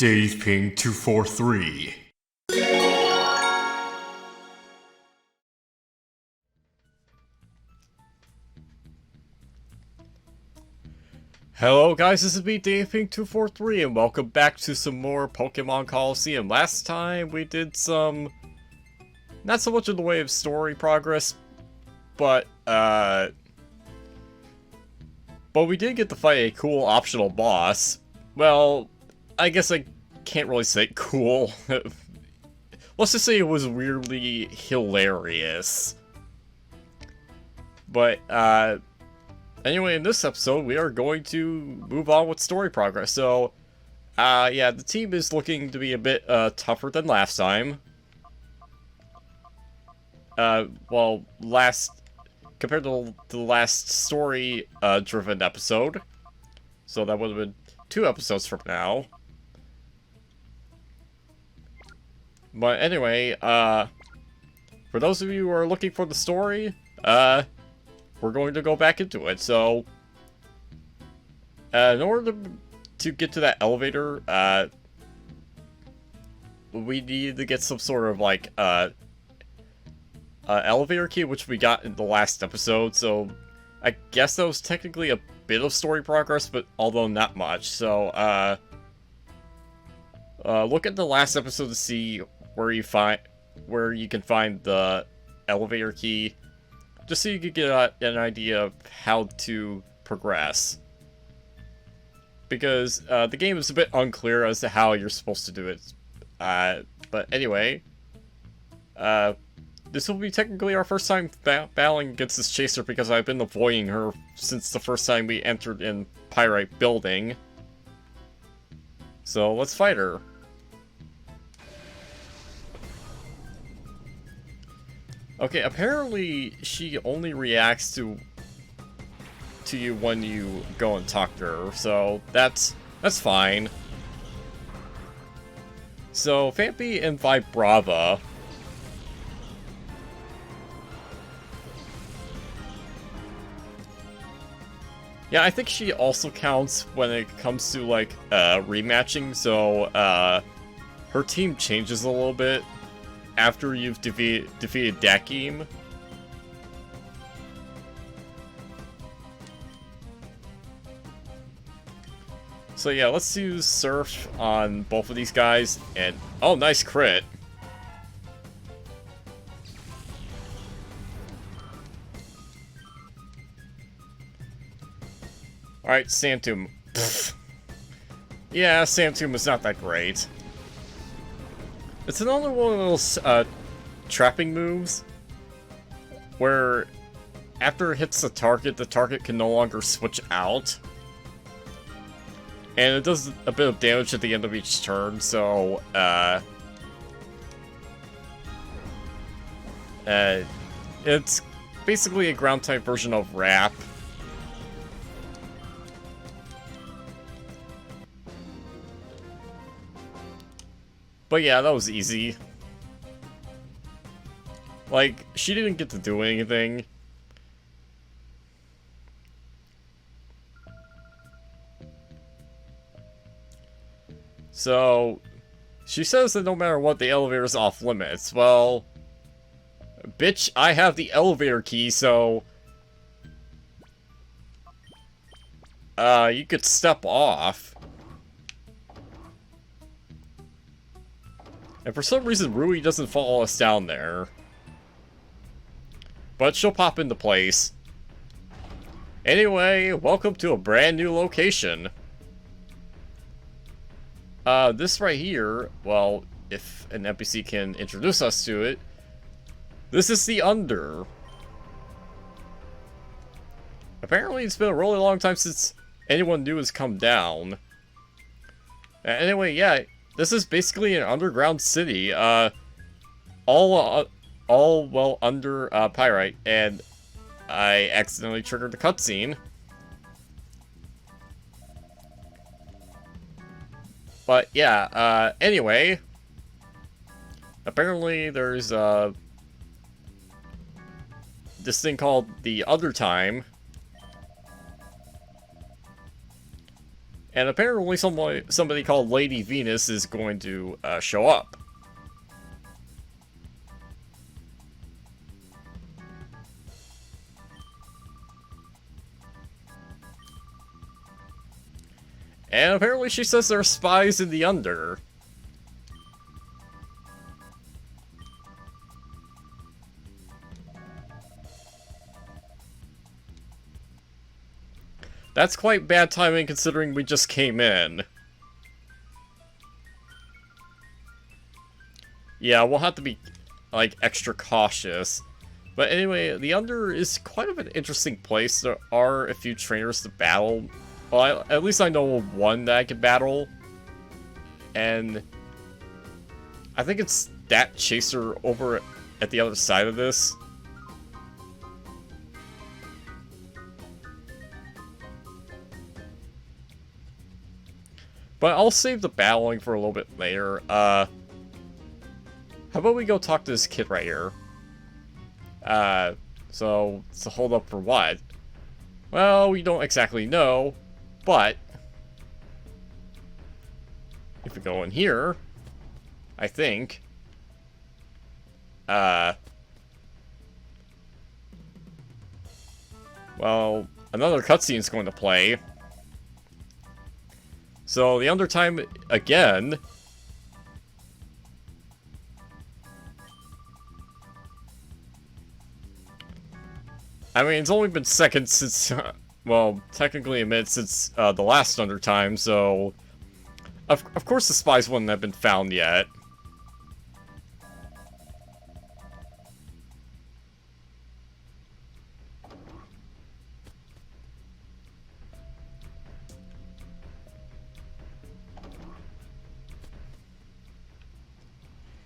Dave Ping 243. Hello guys, this is me, Dave Ping 243, and welcome back to some more Pokemon Colosseum. Last time we did some, not so much in the way of story progress, but we did get to fight a cool optional boss. Well, I guess I can't really say cool. Let's just say it was weirdly hilarious. But, anyway, in this episode, we are going to move on with story progress. So, yeah, the team is looking to be a bit, tougher than last time. Well, compared to the last story, driven episode. So that would have been 2 episodes from now. But anyway, for those of you who are looking for the story, we're going to go back into it. So, in order to get to that elevator, we need to get some sort of, like, elevator key, which we got in the last episode. So, I guess that was technically a bit of story progress, but although not much. So, look at the last episode to see where you can find the elevator key, just so you could get an idea of how to progress. Because the game is a bit unclear as to how you're supposed to do it. But anyway, this will be technically our first time battling against this chaser, because I've been avoiding her since the first time we entered in Pyrite Building. So let's fight her. Okay, apparently she only reacts to you when you go and talk to her, so that's fine. So Fampi and Vibrava. Yeah, I think she also counts when it comes to, like, rematching, so, her team changes a little bit after you've defeated Dakim. So yeah, let's use Surf on both of these guys, and oh, nice crit. Alright, Santum. Yeah, Santum is not that great. It's another one of those trapping moves where after it hits the target can no longer switch out. And it does a bit of damage at the end of each turn, so it's basically a ground type version of Wrap. But yeah, that was easy. Like, she didn't get to do anything. So, she says that no matter what, the elevator's off limits. Well, bitch, I have the elevator key, so you could step off. And for some reason, Rui doesn't follow us down there. But she'll pop into place. Anyway, welcome to a brand new location. This right here, well, if an NPC can introduce us to it, this is the Under. Apparently, it's been a really long time since anyone new has come down. Anyway, yeah. This is basically an underground city, all well under, Pyrite, and I accidentally triggered the cutscene. But, yeah, anyway, apparently there's, this thing called the Other Time, And apparently somebody called Lady Venus is going to show up. And apparently she says there are spies in the Under. That's quite bad timing considering we just came in. Yeah, we'll have to be, like, extra cautious. But anyway, the Under is quite of an interesting place. There are a few trainers to battle. Well, at least I know of one that I can battle. And I think it's that chaser over at the other side of this. But I'll save the battling for a little bit later. How about we go talk to this kid right here? So, it's a hold up for what? Well, we don't exactly know, but if we go in here, I think, well, another cutscene is going to play. So, the Undertime again. I mean, it's only been seconds since, well, technically a minute since the last Undertime, so of course the spies wouldn't have been found yet.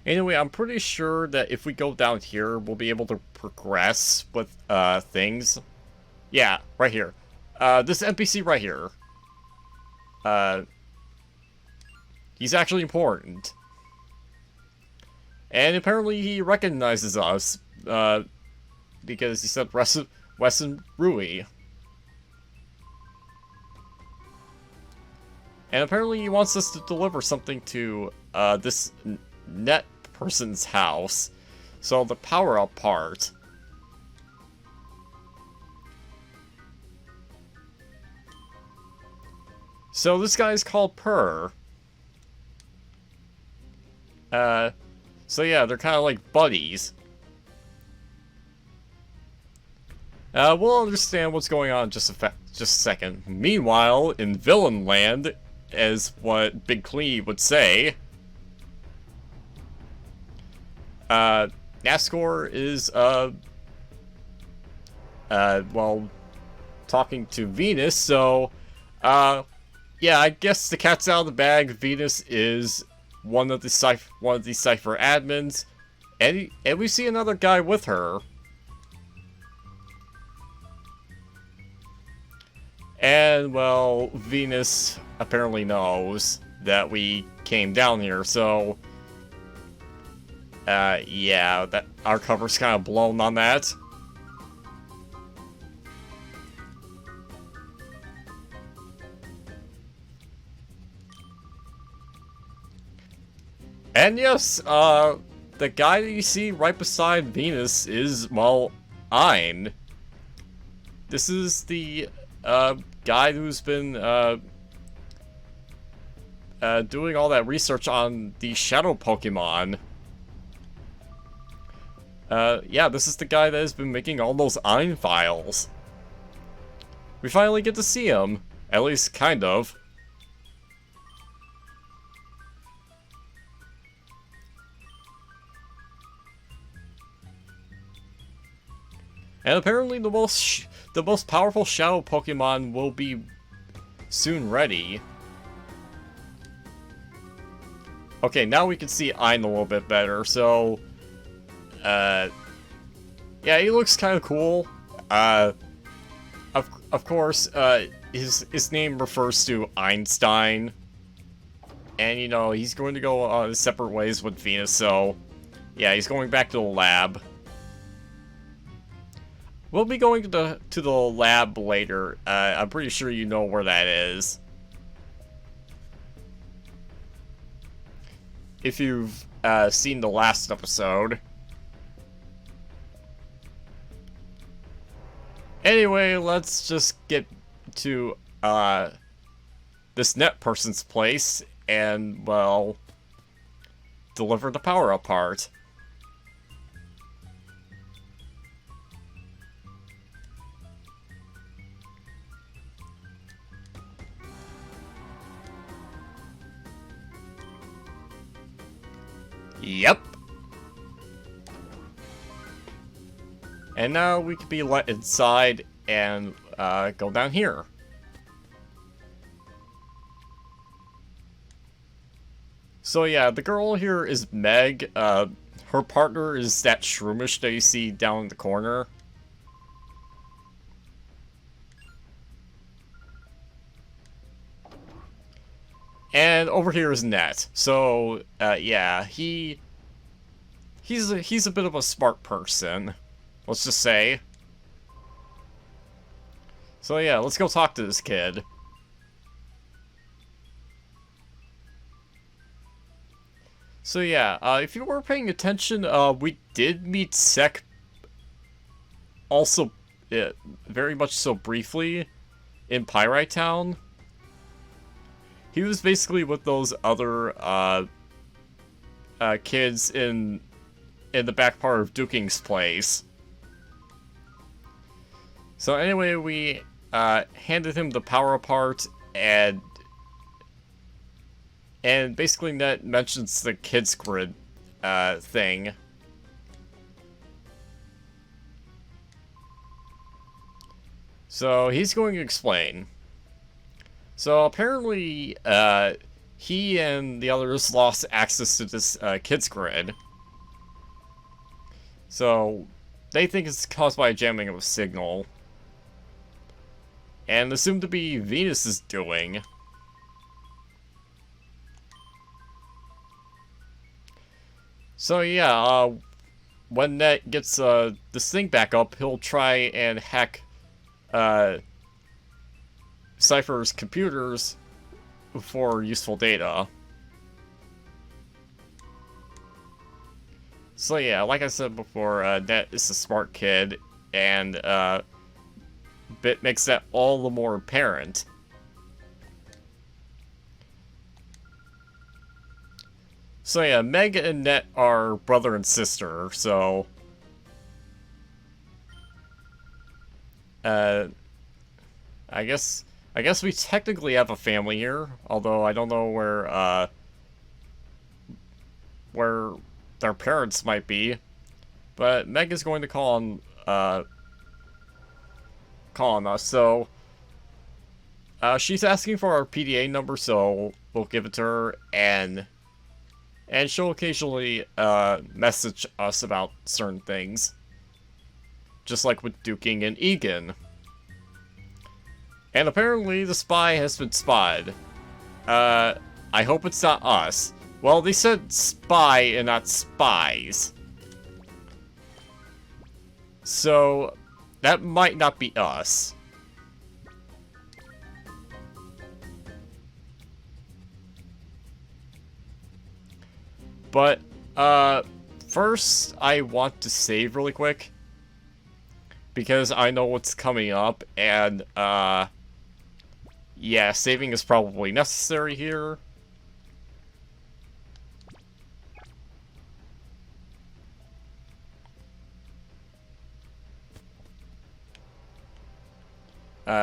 Anyway, I'm pretty sure that if we go down here, we'll be able to progress with things. Yeah, right here. This NPC right here. He's actually important. And apparently he recognizes us, because he said Wesson Rui. And apparently he wants us to deliver something to this net person's house. So the power-up part. So this guy's called Purr. So yeah, they're kind of like buddies. We'll understand what's going on in just a second. Meanwhile, in Villain Land, as what Big Clee would say, Nascor is, well, talking to Venus, so, yeah, I guess the cat's out of the bag. Venus is one of the Cipher admins, and we see another guy with her. And, well, Venus apparently knows that we came down here, so yeah, that our cover's kind of blown on that. And yes, the guy that you see right beside Venus is, well, Ein. This is the, guy who's been, doing all that research on the Shadow Pokémon. Yeah, this is the guy that has been making all those Ein files. We finally get to see him. At least, kind of. And apparently the most powerful Shadow Pokémon will be soon ready. Okay, now we can see Ein a little bit better, so yeah, he looks kind of cool. Of course, his name refers to Einstein. And, you know, he's going to go separate ways with Venus, so yeah, he's going back to the lab. We'll be going to the lab later. I'm pretty sure you know where that is. if you've seen the last episode. Anyway, let's just get to this net person's place and, well, deliver the power-up part. Yep. And now we can be let inside and go down here. So yeah, the girl here is Meg. Her partner is that shroomish that you see down in the corner. And over here is Net. So yeah, he's a bit of a smart person, let's just say. So yeah, let's go talk to this kid. So yeah, if you were paying attention, we did meet Sek also very much so briefly in Pyrite Town. He was basically with those other kids in the back part of Duking's place. So anyway, we handed him the power part, and basically Net mentions the kids grid thing. So he's going to explain. So apparently he and the others lost access to this kids grid. So they think it's caused by a jamming of a signal. And assumed to be Venus's doing. So yeah, when Net gets this thing back up, he'll try and hack Cipher's computers for useful data. So yeah, like I said before, Net is a smart kid, and Bit makes that all the more apparent. So yeah, Meg and Net are brother and sister, so I guess we technically have a family here, although I don't know where their parents might be. But Meg is going to call on us, so she's asking for our PDA number, so we'll give it to her, and she'll occasionally message us about certain things, just like with Duking and Egan. And apparently the spy has been spotted. I hope it's not us. Well, they said spy and not spies. So that might not be us. But, first I want to save really quick. Because I know what's coming up, and, yeah, saving is probably necessary here.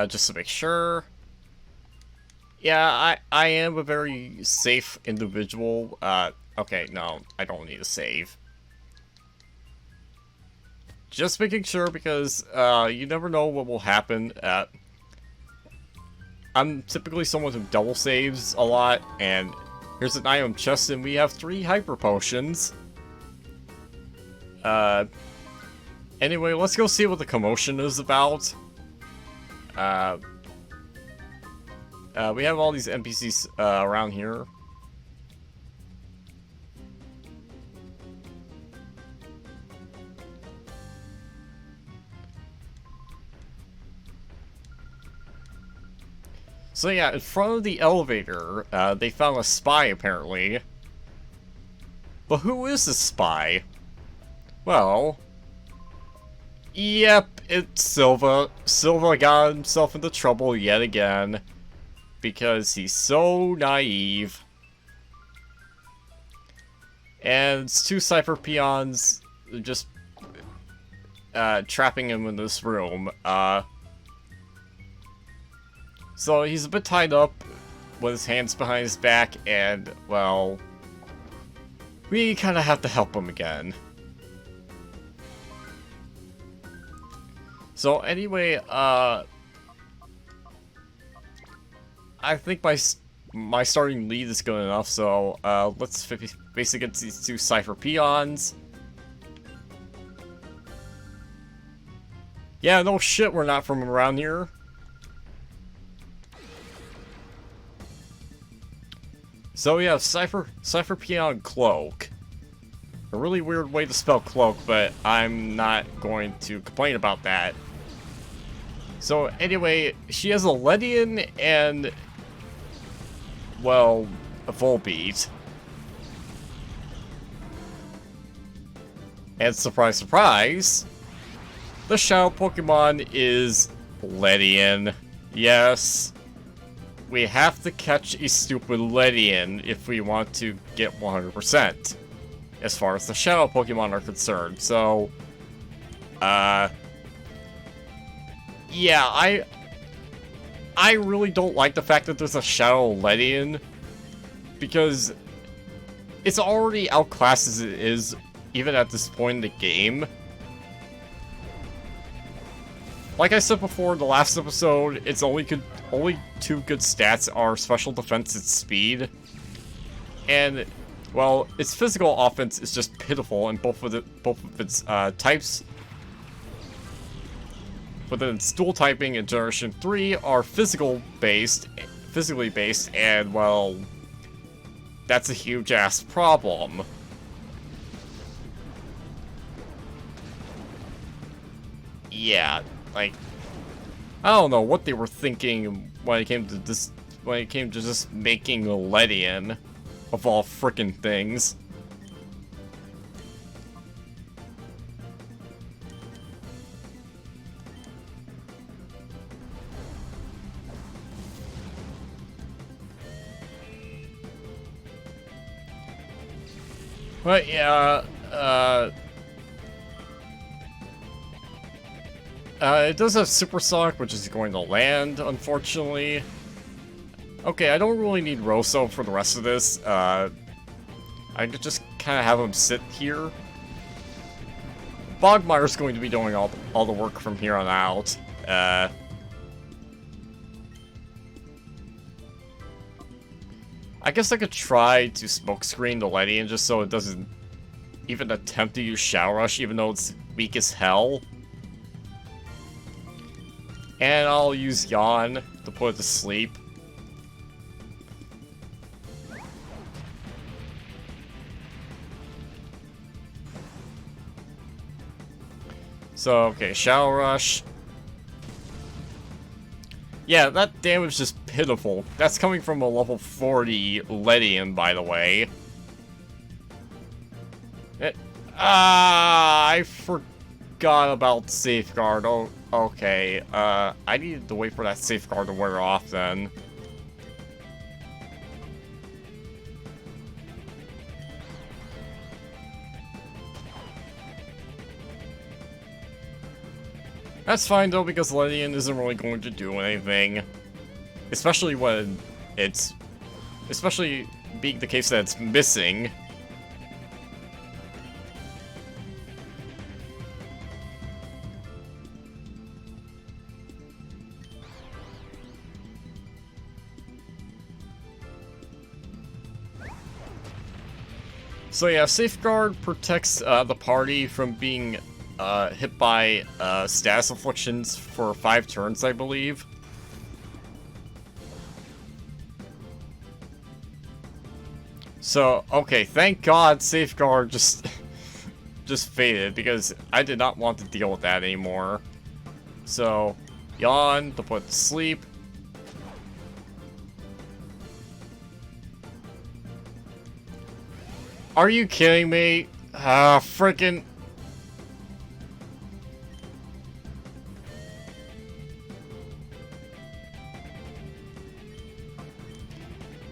Just to make sure. Yeah, I am a very safe individual. Okay, no, I don't need to save. Just making sure, because you never know what will happen. I'm typically someone who double saves a lot, and here's an item chest, and we have 3 hyper potions. Anyway, let's go see what the commotion is about. We have all these NPCs around here. So yeah, in front of the elevator, they found a spy, apparently. But who is this spy? Well... Yep, it's Silva. Silva got himself into trouble yet again. Because he's so naive. And it's two Cipher peons just trapping him in this room. So he's a bit tied up with his hands behind his back, and, well, we kind of have to help him again. So anyway, I think my starting lead is good enough, so let's face against these two Cipher peons. Yeah, no shit, we're not from around here. So yeah, Cipher peon cloak. A really weird way to spell cloak, but I'm not going to complain about that. So anyway, she has a Ledian and, well, a Volbeat. And surprise, surprise, the Shadow Pokemon is Ledian. Yes, we have to catch a stupid Ledian if we want to get 100%. As far as the Shadow Pokemon are concerned. So, yeah, I really don't like the fact that there's a Shadow Ledian, because it's already outclassed as it is, even at this point in the game. Like I said before in the last episode, it's only two good stats are special defense and speed. And, well, its physical offense is just pitiful in both of its types. But then its dual typing in Generation 3 are physically based, and, well, that's a huge-ass problem. Yeah, like, I don't know what they were thinking when it came to just making a Ledian, of all frickin' things. But yeah, it does have Supersonic, which is going to land, unfortunately. Okay, I don't really need Rosso for the rest of this. I could just kind of have him sit here. Bogmire's going to be doing all the work from here on out. I guess I could try to smokescreen the Ledian just so it doesn't even attempt to use Shadow Rush, even though it's weak as hell. And I'll use Yawn to put it to sleep. So, okay, Shadow Rush. Yeah, that damage is pitiful. That's coming from a level 40 Ledian, by the way. I forgot about Safeguard. Oh, okay. I needed to wait for that Safeguard to wear off then. That's fine though, because Ledian isn't really going to do anything. Especially when it's... Especially being the case that it's missing. So yeah, Safeguard protects the party from being hit by status afflictions for 5 turns, I believe. So, okay, thank God Safeguard just faded, because I did not want to deal with that anymore. So, Yawn to put to sleep. Are you kidding me? Ah, freaking.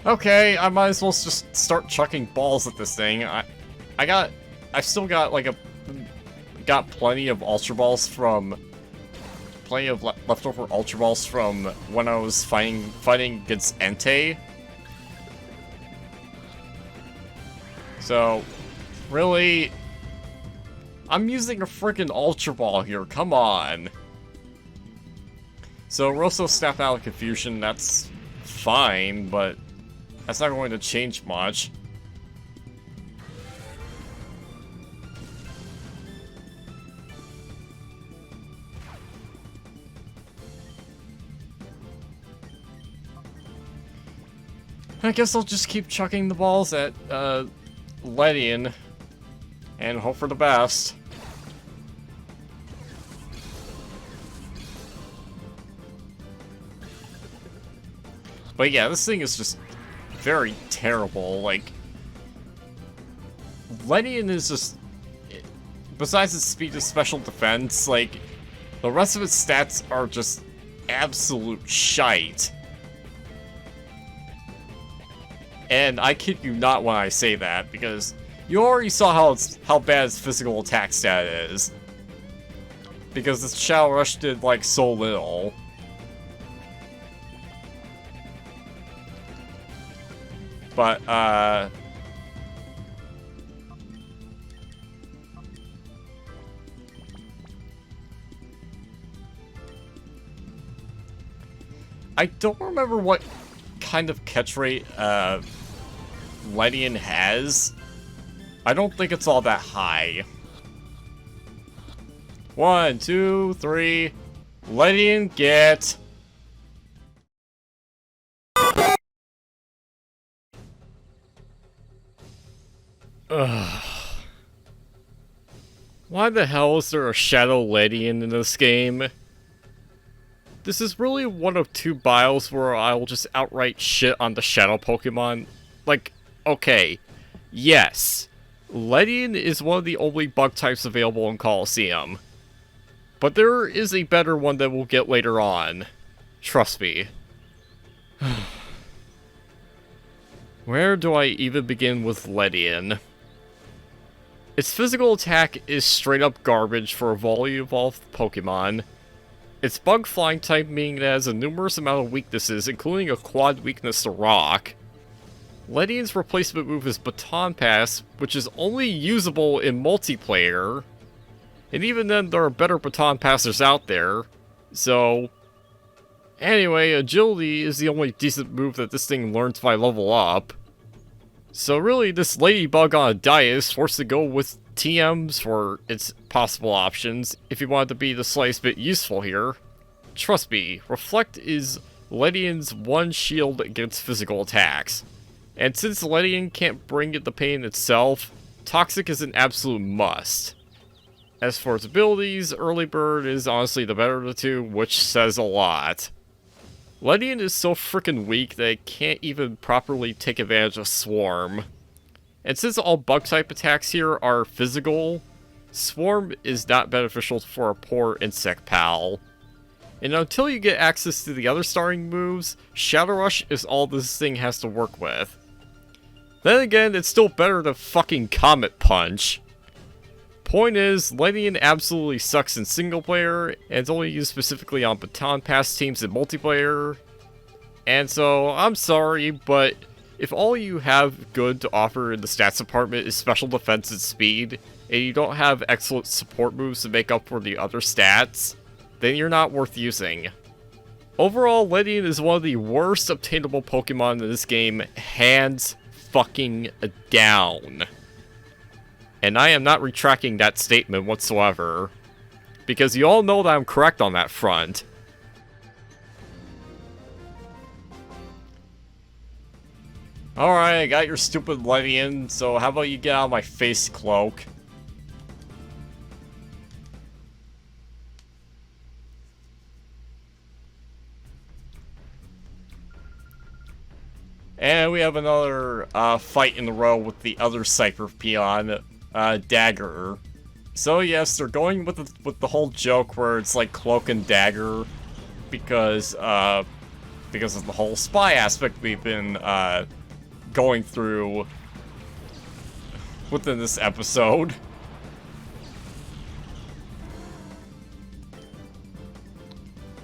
Okay, I might as well just start chucking balls at this thing. I still got like got plenty of Ultra Balls from, leftover Ultra Balls from when I was fighting against Entei. So, really, I'm using a freaking Ultra Ball here, come on. So, Rosso snapped out of confusion, that's fine, but that's not going to change much. I guess I'll just keep chucking the balls at, Ledian, and hope for the best. But yeah, this thing is just very terrible. Like, Ledian is just, besides its speed and special defense, like, the rest of its stats are just absolute shite. And I kid you not when I say that, because you already saw how bad its physical attack stat is. Because this Shadow Rush did, like, so little. But, I don't remember what kind of catch rate, Ledian has. I don't think it's all that high. 1, 2, 3. Ledian, get. Ugh. Why the hell is there a Shadow Ledian in this game? This is really one of two bios where I will just outright shit on the Shadow Pokémon. Like, okay, yes, Ledian is one of the only bug types available in Colosseum. But there is a better one that we'll get later on. Trust me. Where do I even begin with Ledian? Its physical attack is straight up garbage for a volley evolved Pokemon. Its bug flying type meaning it has a numerous amount of weaknesses, including a quad weakness to rock. Ledian's replacement move is Baton Pass, which is only usable in multiplayer. And even then, there are better Baton Passers out there. So, anyway, Agility is the only decent move that this thing learns by level up. So really, this Ladybug on a diet is forced to go with TMs for its possible options, if you want it to be the slightest bit useful here. Trust me, Reflect is Ledian's one shield against physical attacks. And since Ledian can't bring it the pain itself, Toxic is an absolute must. As for its abilities, Early Bird is honestly the better of the two, which says a lot. Ledian is so freaking weak that it can't even properly take advantage of Swarm. And since all bug-type attacks here are physical, Swarm is not beneficial for a poor insect pal. And until you get access to the other starting moves, Shadow Rush is all this thing has to work with. Then again, it's still better than fucking Comet Punch. Point is, Ledian absolutely sucks in single player, and it's only used specifically on Baton Pass teams in multiplayer. And so, I'm sorry, but if all you have good to offer in the stats department is special defense and speed, and you don't have excellent support moves to make up for the other stats, then you're not worth using. Overall, Ledian is one of the worst obtainable Pokemon in this game, hands fucking down. And I am not retracting that statement whatsoever, because you all know that I'm correct on that front. Alright, I got your stupid Ledian, so how about you get out of my face, Cloak? And we have another fight in a row with the other Cipher peon, Dagger. So yes, they're going with the whole joke where it's like Cloak and Dagger because of the whole spy aspect we've been going through within this episode.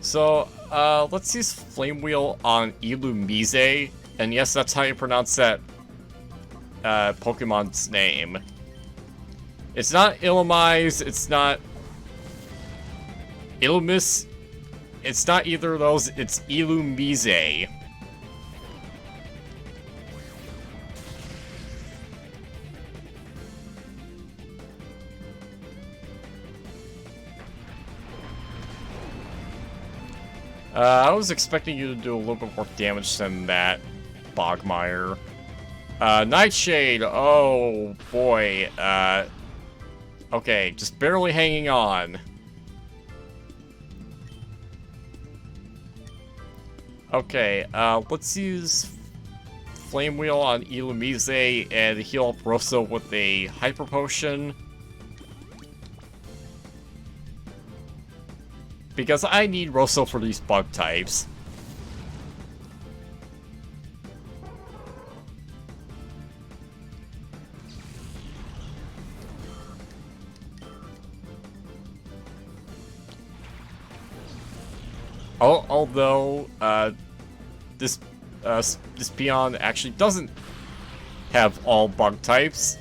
So, let's use Flame Wheel on Illumise, and yes, that's how you pronounce that Pokemon's name. It's not Illumise, it's not Illumis, it's not either of those, it's Illumise. I was expecting you to do a little bit more damage than that, Bogmire. Nightshade, oh boy, okay, just barely hanging on. Okay, let's use Flame Wheel on Illumise and heal up Rosso with a Hyper Potion. Because I need Rosso for these bug types. Although, this peon actually doesn't have all bug types.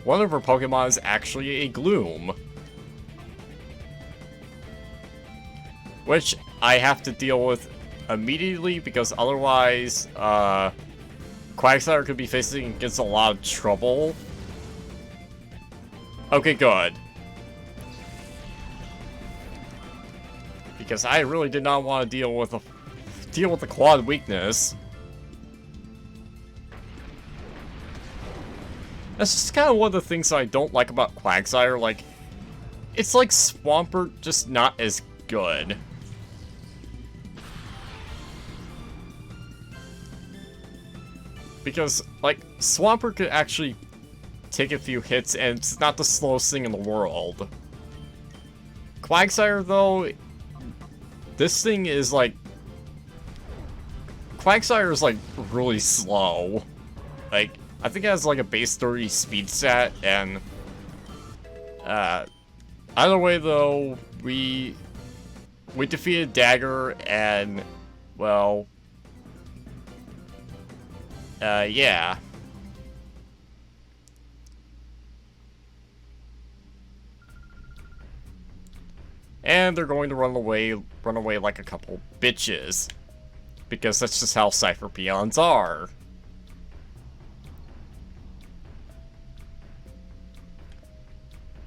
One of her Pokemon is actually a Gloom. Which I have to deal with immediately because otherwise, Quagsire could be facing against a lot of trouble. Okay, good. Because I really did not want to deal with the quad weakness. That's just kind of one of the things I don't like about Quagsire. Like, it's like Swampert, just not as good. Because, like, Swampert could actually take a few hits, and it's not the slowest thing in the world. Quagsire, though, this thing is, like... Quagsire is, like, really slow. Like, I think it has, like, a base 30 speed stat, and... either way, though, we defeated Dagger, and, well... yeah. And they're going to run away like a couple bitches. Because that's just how Cipher peons are.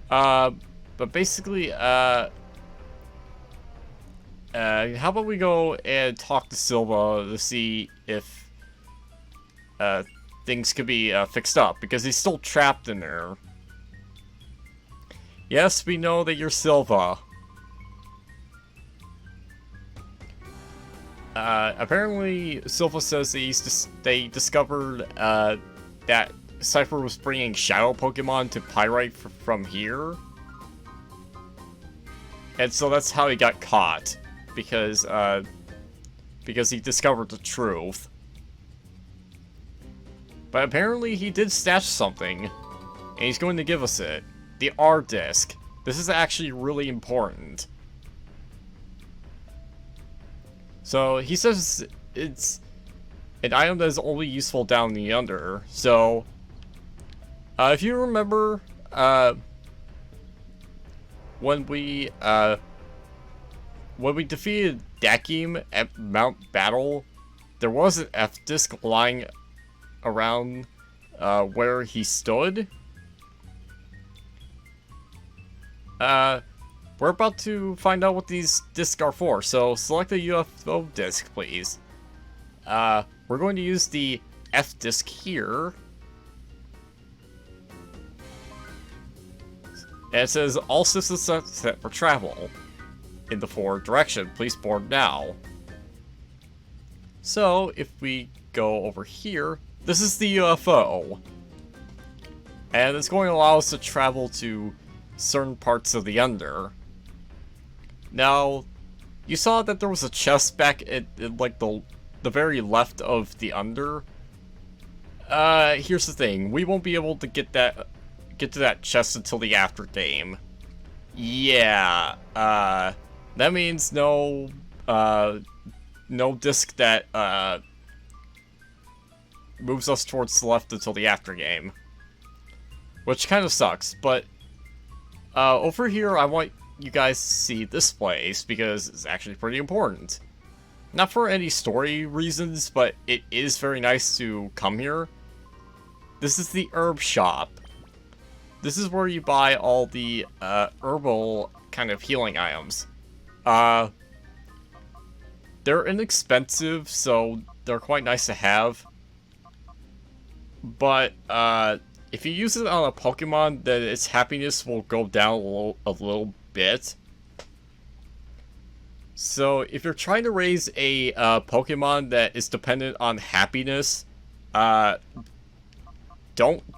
But basically, how about we go and talk to Silva to see if things could be fixed up, because he's still trapped in there. Yes, we know that you're Silva. Apparently, Silva says that they discovered that Cipher was bringing Shadow Pokémon to Pyrite from here. And so that's how he got caught, because he discovered the truth. But apparently he did stash something, and he's going to give us it. The R disc. This is actually really important. So he says it's an item that is only useful down the under. So if you remember, when we defeated Dakim at Mount Battle, there was an F disc lying around where he stood. We're about to find out what these discs are for, so select the UFO disc, please. We're going to use the F disc here. And it says, all systems set for travel in the forward direction. Please board now. So, if we go over here, this is the UFO. And it's going to allow us to travel to certain parts of the Under. Now, you saw that there was a chest back at like the very left of the Under. Here's the thing: we won't be able to get to that chest until the after game. Yeah. That means no disc that moves us towards the left until the after game, which kind of sucks. But over here, I want you guys to see this place because it's actually pretty important. Not for any story reasons, but it is very nice to come here. This is the herb shop. This is where you buy all the herbal kind of healing items. They're inexpensive, so they're quite nice to have. But if you use it on a Pokemon, then its happiness will go down a little bit. So if you're trying to raise a Pokemon that is dependent on happiness, don't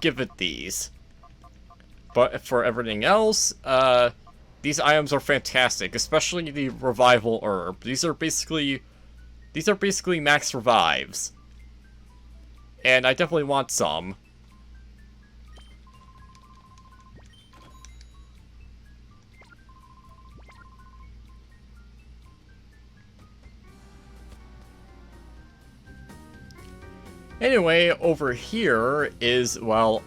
give it these. But for everything else, these items are fantastic, especially the revival herb. These are basically max revives. And I definitely want some. Anyway, over here is, well,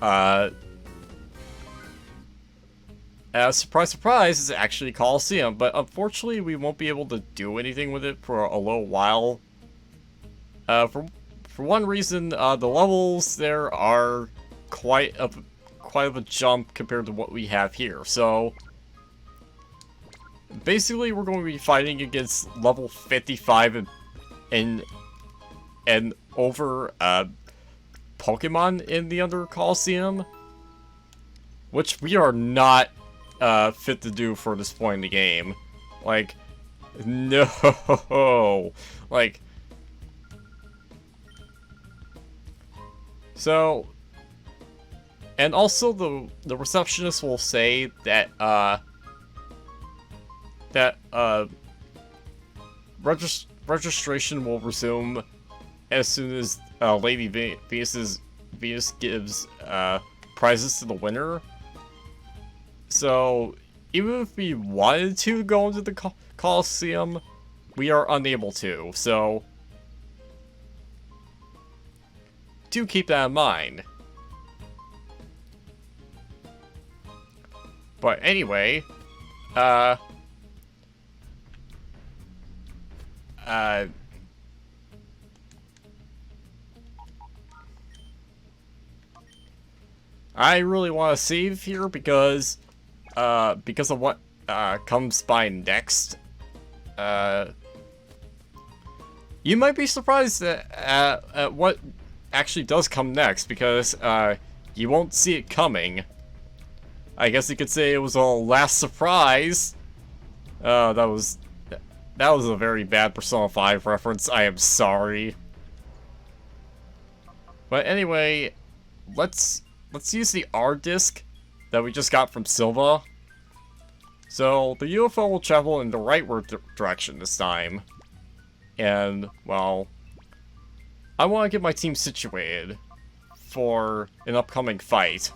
surprise, surprise, it's actually Colosseum, but unfortunately we won't be able to do anything with it for a little while. For one reason, the levels there are quite of a jump compared to what we have here. So basically, we're going to be fighting against level 55 and over Pokemon in the Under Colosseum, which we are not fit to do for this point in the game. Like, no, like, so, and also the receptionist will say that registration will resume as soon as Lady Venus gives prizes to the winner. So even if we wanted to go into the Colosseum, we are unable to. So do keep that in mind. But anyway, I really want to save here because of what comes by next. You might be surprised at what actually does come next because you won't see it coming. I guess you could say it was a last surprise. That was a very bad Persona 5 reference. I am sorry. But anyway, let's use the R disc that we just got from Silva. So the UFO will travel in the rightward direction this time. And, well, I want to get my team situated for an upcoming fight.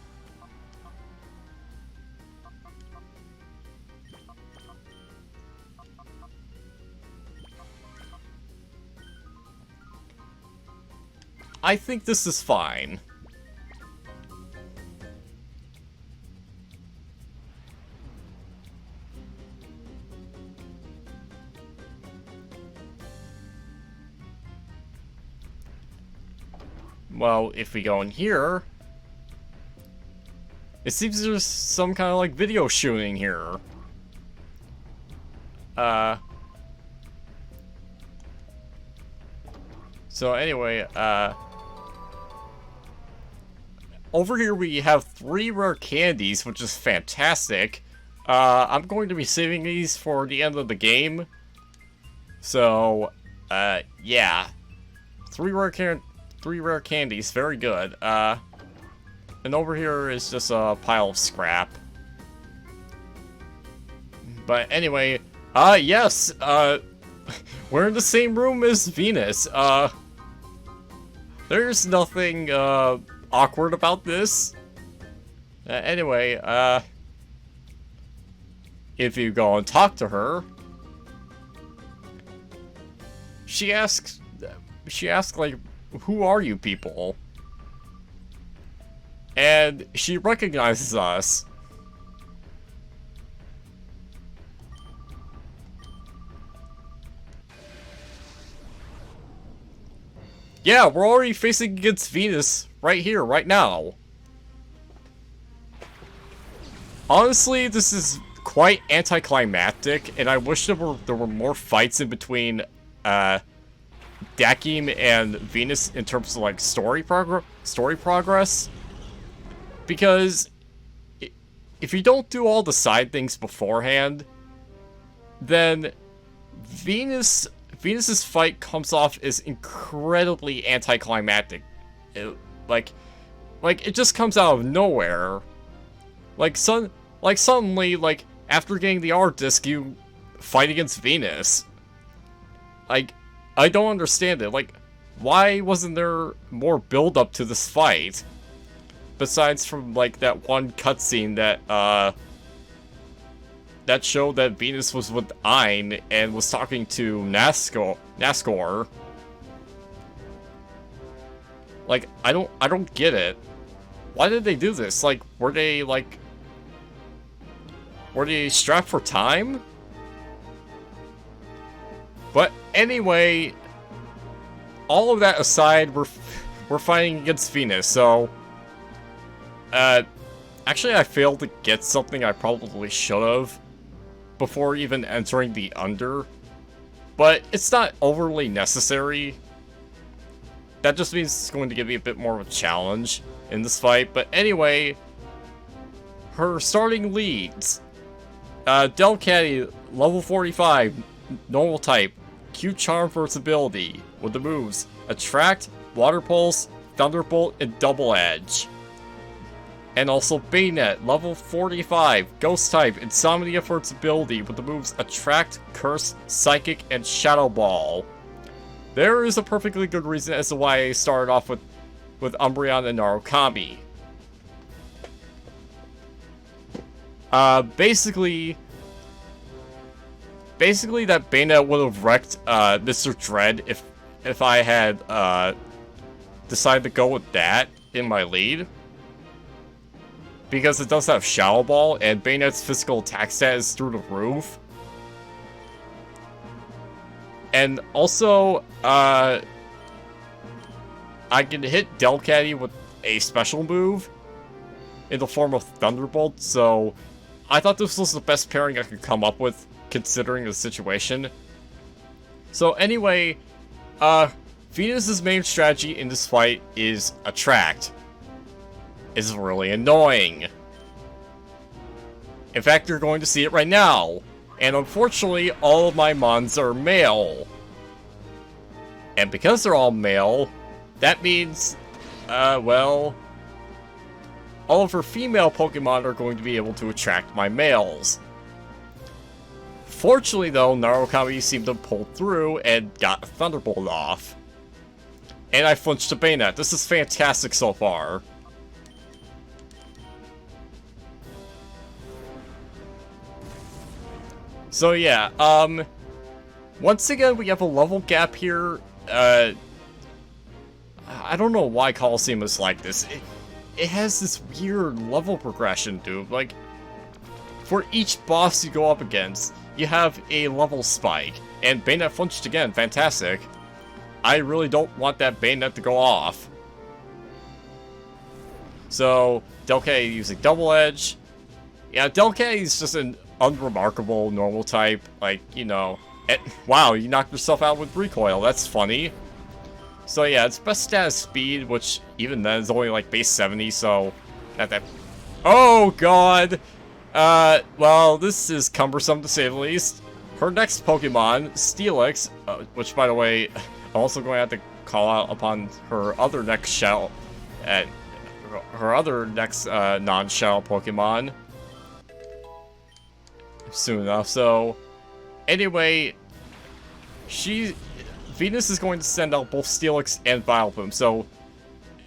I think this is fine. Well, if we go in here, it seems there's some kind of like video shooting here. So anyway, over here we have 3 rare candies, which is fantastic. I'm going to be saving these for the end of the game. So, yeah. Three rare candies, very good. And over here is just a pile of scrap. But anyway, yes, we're in the same room as Venus. There's nothing, awkward about this. Anyway, if you go and talk to her, she asks, like, who are you people? And she recognizes us. Yeah, we're already facing against Venus right here, right now. Honestly, this is quite anticlimactic, and I wish there were more fights in between Dakim and Venus in terms of like story progress. Because if you don't do all the side things beforehand, then Venus's fight comes off as incredibly anticlimactic. Like it just comes out of nowhere. Suddenly, like, after getting the art disc, you fight against Venus. Like, I don't understand it. Like, why wasn't there more build-up to this fight? Besides from, like, that one cutscene that, that showed that Venus was with Ein and was talking to Nascor. Like, I don't get it. Why did they do this? Like, were they strapped for time? But anyway, all of that aside, we're fighting against Venus, so actually I failed to get something I probably should have before even entering the Under, but it's not overly necessary. That just means it's going to give me a bit more of a challenge in this fight. But anyway, her starting leads. Delcatty, level 45, normal type, Q Charm for its ability, with the moves Attract, Water Pulse, Thunderbolt, and Double Edge. And also Bayonet, level 45, Ghost type, Insomnia for its ability, with the moves Attract, Curse, Psychic, and Shadow Ball. There is a perfectly good reason as to why I started off with Umbreon and Narukami. Basically that Bayonet would have wrecked Mr. Dread if I had decided to go with that in my lead. Because it does have Shadow Ball, and Bayonet's physical attack stat is through the roof. And also, I can hit Delcatty with a special move in the form of Thunderbolt, so I thought this was the best pairing I could come up with, considering the situation. So anyway, Venus's main strategy in this fight is Attract. It's really annoying. In fact, you're going to see it right now. And unfortunately, all of my mons are male. And because they're all male, that means, well, all of her female Pokemon are going to be able to attract my males. Fortunately, though, Narukami seemed to pull through and got Thunderbolt off. And I flinched to Bayonet. This is fantastic so far. So yeah, once again, we have a level gap here. I don't know why Colosseum is like this. It has this weird level progression, dude. Like, for each boss you go up against, you have a level spike. And Bayonet flinched again, fantastic. I really don't want that Bayonet to go off. So, Delcatty using Double Edge. Yeah, Delcatty is just an unremarkable normal type, like, you know. Wow, you knocked yourself out with Recoil, that's funny. So yeah, its best stat is Speed, which even then is only like base 70, so not that. Oh god! Well, this is cumbersome to say the least. Her next Pokemon, Steelix, which by the way, I'm also going to have to call out upon her other next shell, her other next non-shell Pokemon soon enough. So anyway, Venus is going to send out both Steelix and Vileplume, so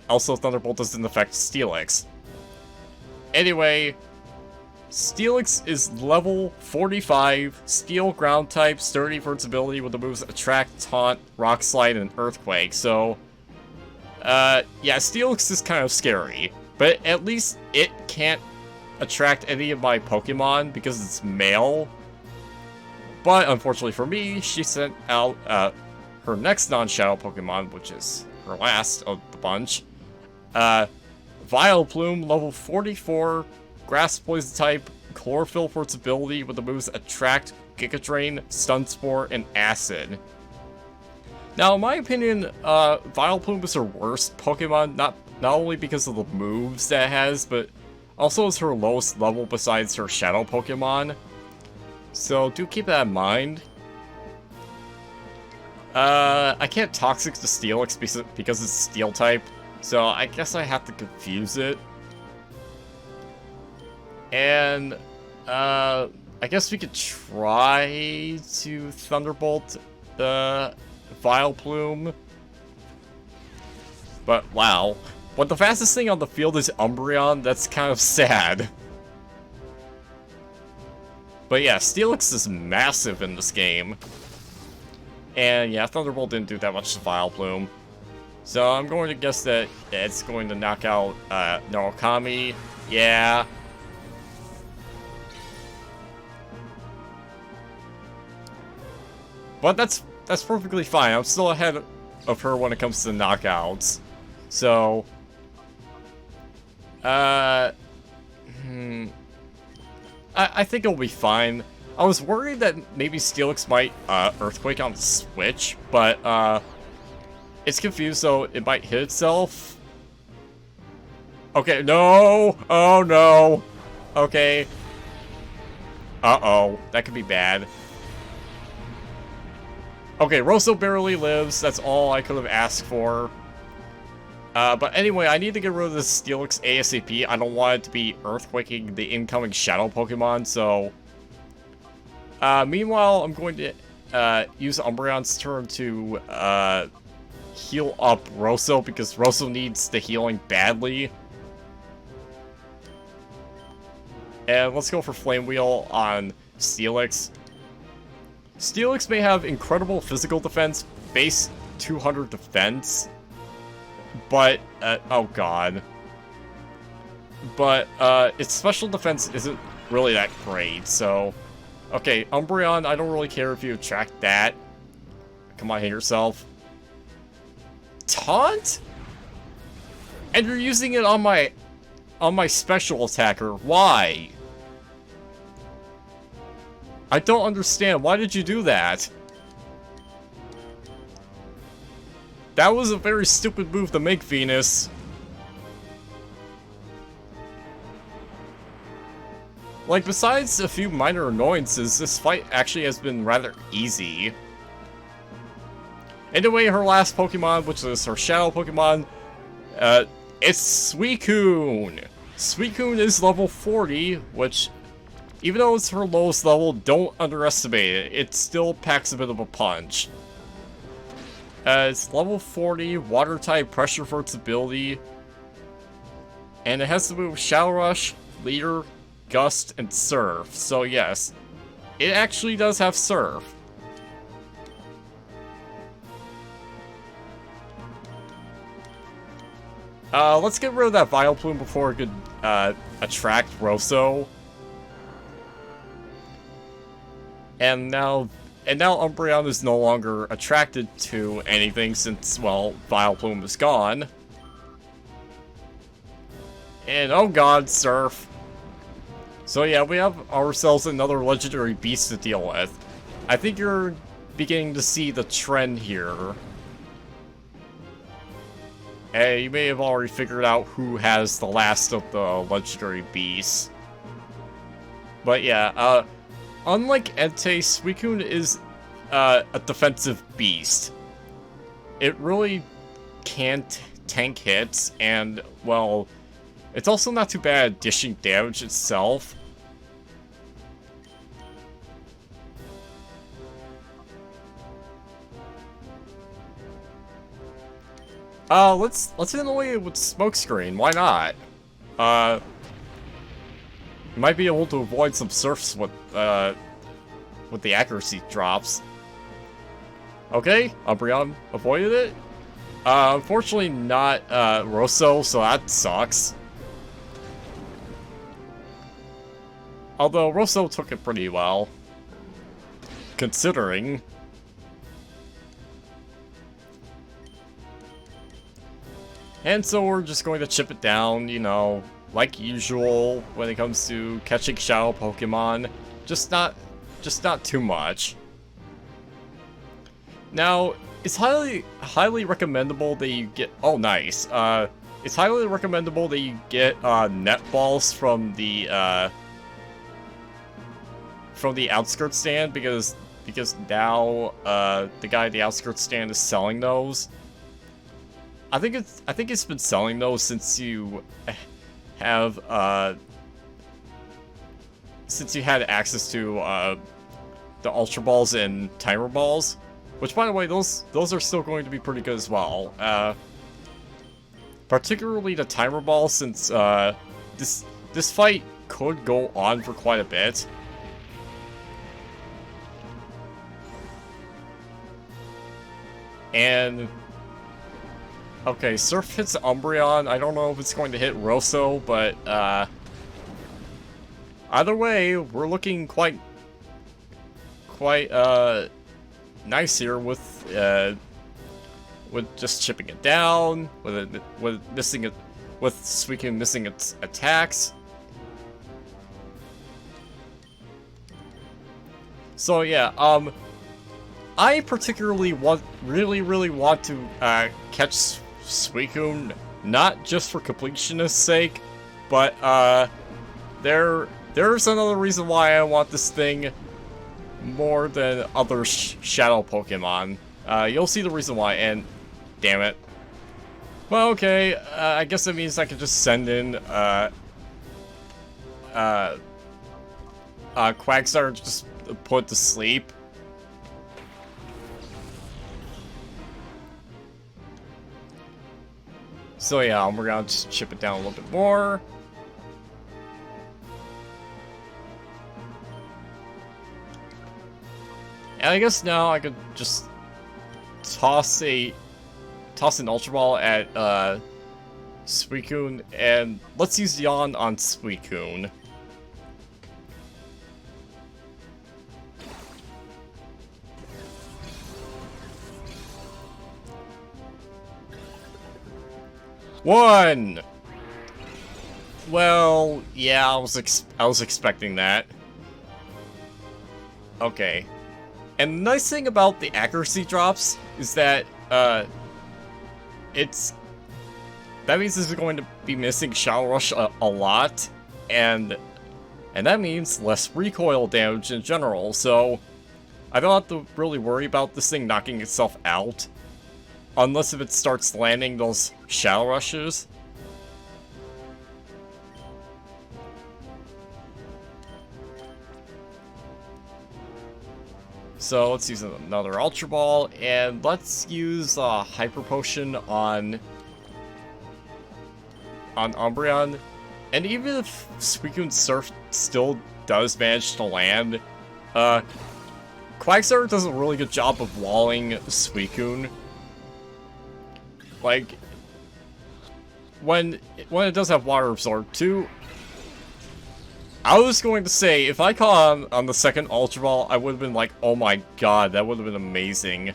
also Thunderbolt doesn't affect Steelix. Anyway, Steelix is level 45, Steel Ground type, sturdy for its ability with the moves Attract, Taunt, Rock Slide, and Earthquake. So, yeah, Steelix is kind of scary, but at least it can't attract any of my Pokemon because it's male. But unfortunately for me, she sent out her next non-Shadow Pokemon, which is her last of the bunch. Vileplume, level 44, Grass Poison type, Chlorophyll for its ability with the moves Attract, Giga Drain, Stun Spore, and Acid. Now, in my opinion, Vileplume is her worst Pokemon, not only because of the moves that it has, but also is her lowest level besides her Shadow Pokemon. So do keep that in mind. I can't Toxic to Steelix because it's Steel type, so I guess I have to confuse it. And, I guess we could try to Thunderbolt the Vileplume. But, wow. When the fastest thing on the field is Umbreon, that's kind of sad. But yeah, Steelix is massive in this game. And yeah, Thunderbolt didn't do that much to Vileplume. So I'm going to guess that it's going to knock out Narukami. Yeah. But that's perfectly fine. I'm still ahead of her when it comes to knockouts. So I think it'll be fine. I was worried that maybe Steelix might Earthquake on the Switch, but it's confused, so it might hit itself. Okay, no! Oh no! Okay. Uh-oh, that could be bad. Okay, Rosso barely lives, that's all I could have asked for. But anyway, I need to get rid of this Steelix ASAP. I don't want it to be Earthquaking the incoming Shadow Pokemon, so... meanwhile, I'm going to use Umbreon's turn to heal up Rosso, because Rosso needs the healing badly. And let's go for Flame Wheel on Steelix. Steelix may have incredible physical defense, base 200 defense, but, oh god. But, its special defense isn't really that great, so... Okay, Umbreon, I don't really care if you attract that. Come on, hit yourself. Taunt? And you're using it on my special attacker. Why? I don't understand. Why did you do that? That was a very stupid move to make, Venus. Like, besides a few minor annoyances, this fight actually has been rather easy. Anyway, her last Pokemon, which is her Shadow Pokemon, it's Suicune. Suicune is level 40, which, even though it's her lowest level, don't underestimate it. It still packs a bit of a punch. It's level 40, Water type, Pressure for its ability, and it has to move Shadow Rush, Leader, Gust, and Surf. So yes, it actually does have Surf. Let's get rid of that Vileplume before it could attract Rosso. And now Umbreon is no longer attracted to anything since, well, Vileplume is gone. And oh god, Surf. So yeah, we have ourselves another legendary beast to deal with. I think you're beginning to see the trend here. Hey, you may have already figured out who has the last of the legendary beasts. But yeah, unlike Entei, Suicune is a defensive beast. It really can't tank hits, and, well, it's also not too bad at dishing damage itself. Let's hit away with Smokescreen. Why not? You might be able to avoid some surfs with the accuracy drops. Okay, Umbreon avoided it. Unfortunately not, Rosso, so that sucks. Although, Rosso took it pretty well. Considering. And so we're just going to chip it down, you know, like usual when it comes to catching Shadow Pokémon. Just not too much. Now, it's highly recommendable that you get... Oh, nice. It's highly recommendable that you get net balls from the outskirts stand because now the guy at the outskirts stand is selling those. I think it's been selling those since you have since you had access to the Ultra Balls and Timer Balls, which, by the way, those are still going to be pretty good as well. Particularly the Timer Ball, since this fight could go on for quite a bit. And okay, Surf hits Umbreon. I don't know if it's going to hit Rosso, but either way, we're looking quite nice here with just chipping it down, with Suicune missing its attacks. So yeah, I particularly really want to catch Suicune, not just for completionist's sake, but there's another reason why I want this thing more than other Shadow Pokemon. You'll see the reason why, and damn it. Well, okay, I guess that means I can just send in Quagsire just put to sleep. So yeah, we're gonna just chip it down a little bit more. And I guess now I could just toss an Ultra Ball at Suicune, and let's use Yawn on Suicune. One! Well, yeah, I was expecting that. Okay. And the nice thing about the accuracy drops is that, that means this is going to be missing Shadow Rush a lot, and that means less recoil damage in general, so I don't have to really worry about this thing knocking itself out. Unless if it starts landing those Shadow Rushes. So let's use another Ultra Ball, and let's use Hyper Potion on Umbreon. And even if Suicune's Surf still does manage to land, Quagsire does a really good job of walling Suicune. Like, when it does have Water Absorb too, I was going to say, if I caught on the second Ultra Ball, I would have been like, oh my god, that would have been amazing.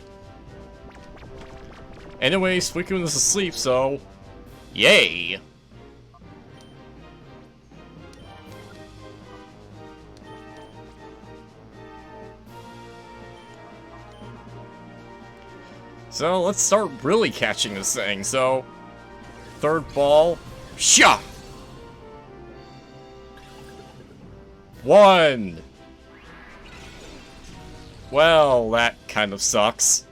Anyway, Suicune is asleep, so yay! So let's start really catching this thing. So, third ball, shot. 1. Well, that kind of sucks.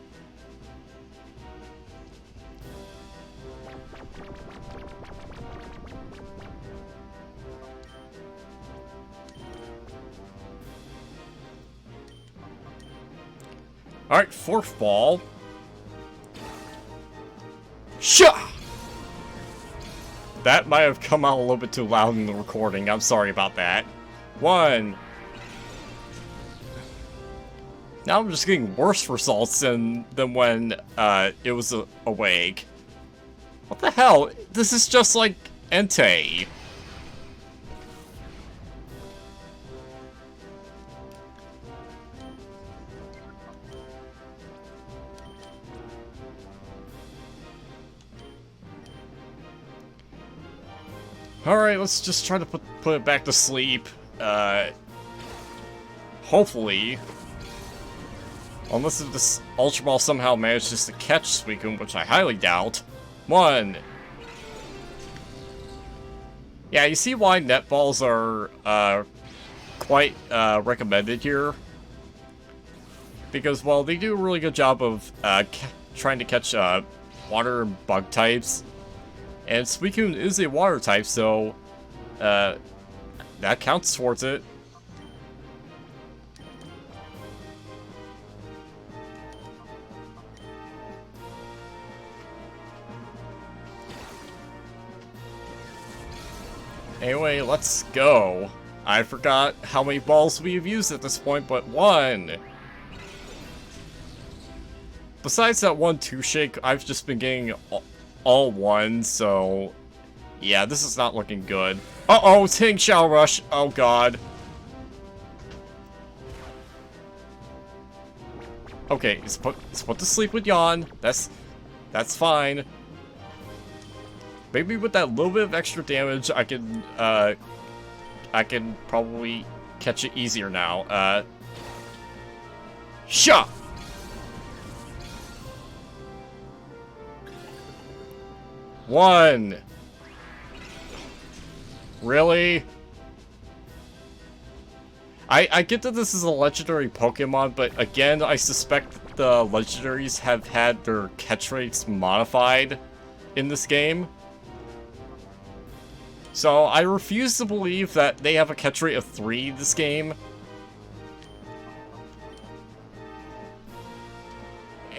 Alright, fourth ball. Shah! That might have come out a little bit too loud in the recording. I'm sorry about that. 1. Now I'm just getting worse results than when it was awake. What the hell? This is just like Entei. Alright, let's just try to put it back to sleep. Hopefully. Unless if this Ultra Ball somehow manages to catch Suicune, which I highly doubt. 1. Yeah, you see why netballs are quite recommended here? Because, well, they do a really good job of trying to catch water and bug types. And Suicune is a water type, so that counts towards it. Anyway, let's go. I forgot how many balls we have used at this point, but 1. Besides that 1-2 shake, I've just been getting all 1, so yeah, this is not looking good. Uh-oh, it's hitting Shadow Rush. Oh god. Okay, it's put to sleep with Yawn. That's fine. Maybe with that little bit of extra damage, I can probably catch it easier now. Shot! One! Really? I get that this is a legendary Pokemon, but again, I suspect that the legendaries have had their catch rates modified in this game. So I refuse to believe that they have a catch rate of 3 this game.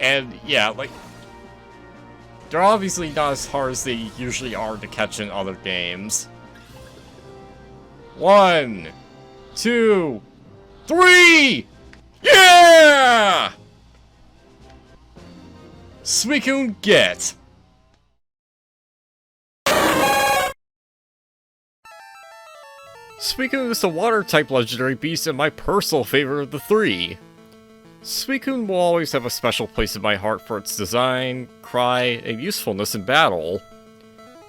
And yeah, like, they're obviously not as hard as they usually are to catch in other games. 1, 2, 3! Yeah! Suicune get! Suicune is the water-type legendary beast and my personal favorite of the 3. Suicune will always have a special place in my heart for its design, cry, and usefulness in battle.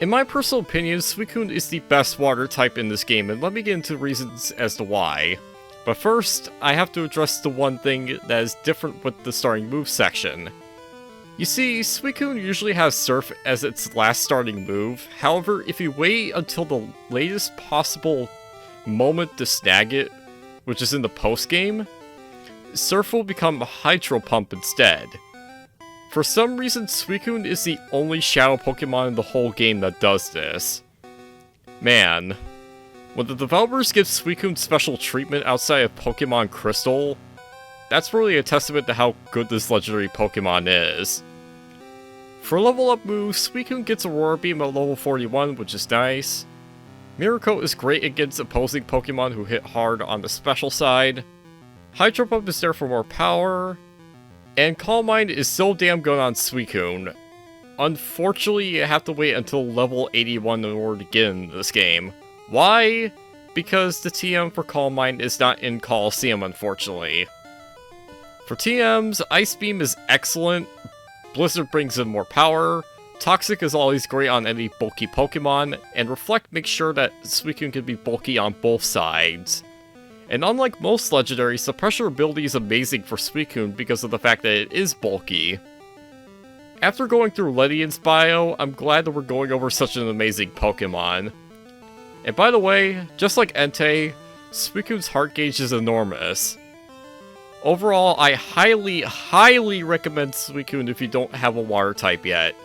In my personal opinion, Suicune is the best water type in this game, and let me get into reasons as to why. But first, I have to address the one thing that is different with the starting move section. You see, Suicune usually has Surf as its last starting move, however, if you wait until the latest possible moment to snag it, which is in the post-game, Surf will become Hydro Pump instead. For some reason, Suicune is the only Shadow Pokemon in the whole game that does this. Man, when the developers give Suicune special treatment outside of Pokemon Crystal, that's really a testament to how good this legendary Pokemon is. For level up moves, Suicune gets Aurora Beam at level 41, which is nice. Mirror Coat is great against opposing Pokemon who hit hard on the special side. Hydro Pump is there for more power. And Calm Mind is so damn good on Suicune. Unfortunately, you have to wait until level 81 in order to get into this game. Why? Because the TM for Calm Mind is not in Colosseum, unfortunately. For TMs, Ice Beam is excellent. Blizzard brings in more power. Toxic is always great on any bulky Pokemon, and Reflect makes sure that Suicune can be bulky on both sides. And unlike most legendaries, the pressure ability is amazing for Suicune because of the fact that it is bulky. After going through Ledian's bio, I'm glad that we're going over such an amazing Pokemon. And by the way, just like Entei, Suicune's heart gauge is enormous. Overall, I highly recommend Suicune if you don't have a water type yet.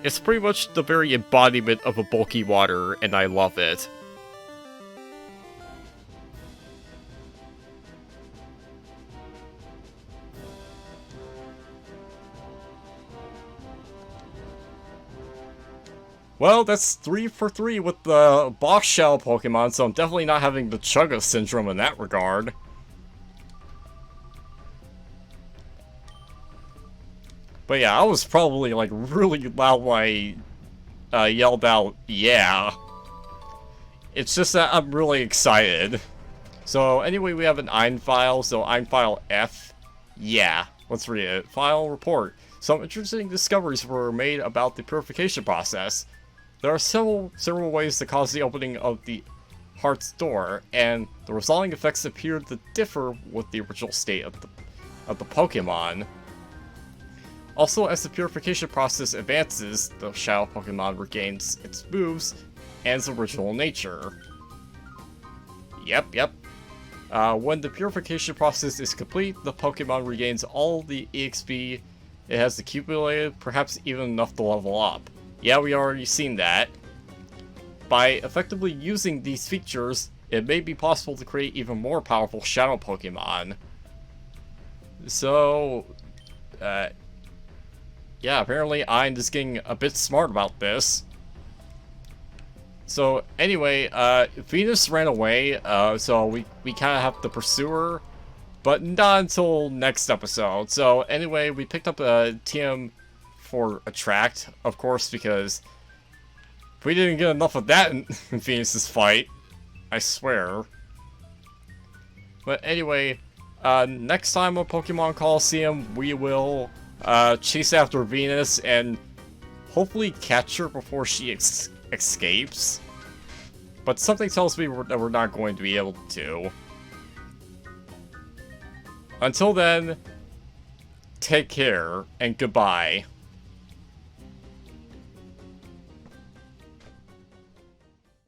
It's pretty much the very embodiment of a bulky water, and I love it. Well, that's 3 for 3 with the boss shell Pokemon, so I'm definitely not having the Chugga syndrome in that regard. But yeah, I was probably like really loud when I yelled out, yeah. It's just that I'm really excited. So anyway, we have an EIN file, so EIN file F. Yeah, let's read it. File report. Some interesting discoveries were made about the purification process. There are several ways to cause the opening of the heart's door, and the resulting effects appear to differ with the original state of the Pokemon. Also, as the purification process advances, the Shadow Pokemon regains its moves and its original nature. Yep. When the purification process is complete, the Pokemon regains all the EXP it has accumulated, perhaps even enough to level up. Yeah, we already seen that. By effectively using these features, it may be possible to create even more powerful Shadow Pokemon. So, yeah, apparently EIN is getting a bit smart about this. So, anyway, Venus ran away, so we kind of have to pursue her, but not until next episode. So, anyway, we picked up a TM for Attract, of course, because we didn't get enough of that in Venus's fight. I swear. But anyway, next time on Pokemon Colosseum, we will chase after Venus and hopefully catch her before she escapes. But something tells me that we're not going to be able to. Until then, take care and goodbye.